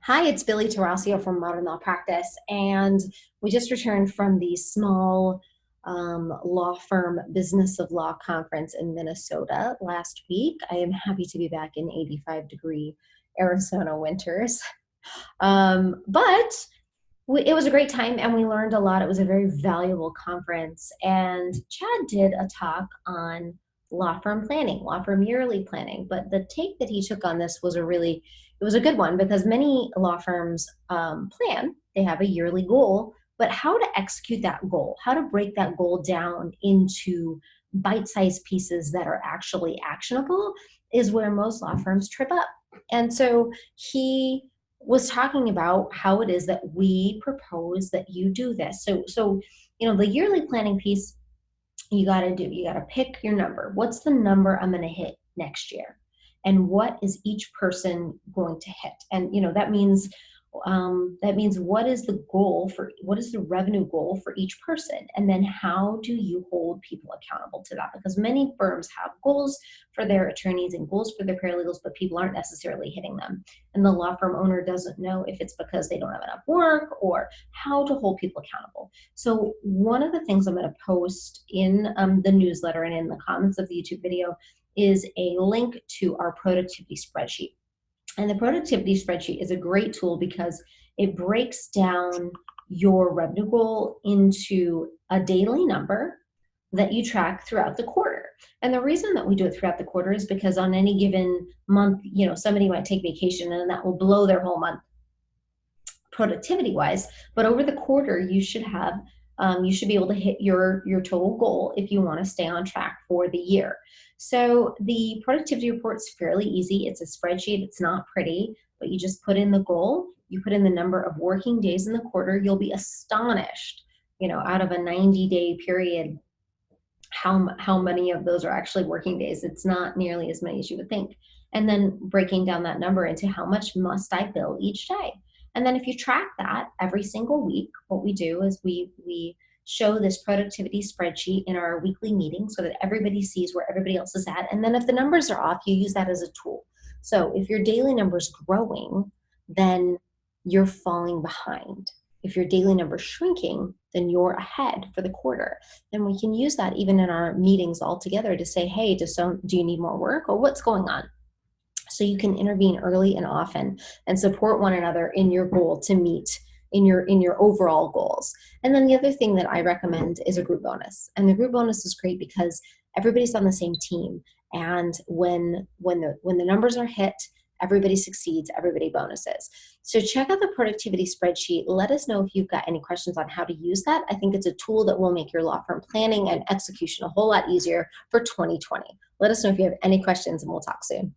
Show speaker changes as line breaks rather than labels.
Hi, it's Billy Tarasio from Modern Law Practice, and we just returned from the small law firm Business of Law conference in Minnesota last week. I am happy to be back in 85-degree Arizona winters. But it was a great time and we learned a lot. It was a very valuable conference. And Chad did a talk on law firm planning, law firm yearly planning. But the take that he took on this was it was a good one because many law firms plan, they have a yearly goal, but how to execute that goal, how to break that goal down into bite-sized pieces that are actually actionable is where most law firms trip up. And so he was talking about how it is that we propose that you do this. So the yearly planning piece you got to do. You got to pick your number. What's the number I'm going to hit next year? And what is each person going to hit? And that means what is the revenue goal for each person? And then how do you hold people accountable to that? Because many firms have goals for their attorneys and goals for their paralegals, but people aren't necessarily hitting them. And the law firm owner doesn't know if it's because they don't have enough work or how to hold people accountable. So one of the things I'm going to post in the newsletter and in the comments of the YouTube video is a link to our productivity spreadsheet. And the productivity spreadsheet is a great tool because it breaks down your revenue goal into a daily number that you track throughout the quarter. And the reason that we do it throughout the quarter is because on any given month, somebody might take vacation and that will blow their whole month productivity wise. But over the quarter, you should be able to hit your total goal if you want to stay on track for the year. So the productivity report is fairly easy. It's a spreadsheet. It's not pretty, but you just put in the goal. You put in the number of working days in the quarter. You'll be astonished, out of a 90-day period, how many of those are actually working days. It's not nearly as many as you would think. And then breaking down that number into how much must I bill each day. And then if you track that every single week, what we do is we show this productivity spreadsheet in our weekly meeting so that everybody sees where everybody else is at. And then if the numbers are off, you use that as a tool. So if your daily number is growing, then you're falling behind. If your daily number is shrinking, then you're ahead for the quarter. And we can use that even in our meetings all together to say, hey, do you need more work or what's going on? So you can intervene early and often and support one another in your goal to meet in your overall goals. And then the other thing that I recommend is a group bonus. And the group bonus is great because everybody's on the same team. And when the numbers are hit, everybody succeeds, everybody bonuses. So check out the productivity spreadsheet. Let us know if you've got any questions on how to use that. I think it's a tool that will make your law firm planning and execution a whole lot easier for 2020. Let us know if you have any questions and we'll talk soon.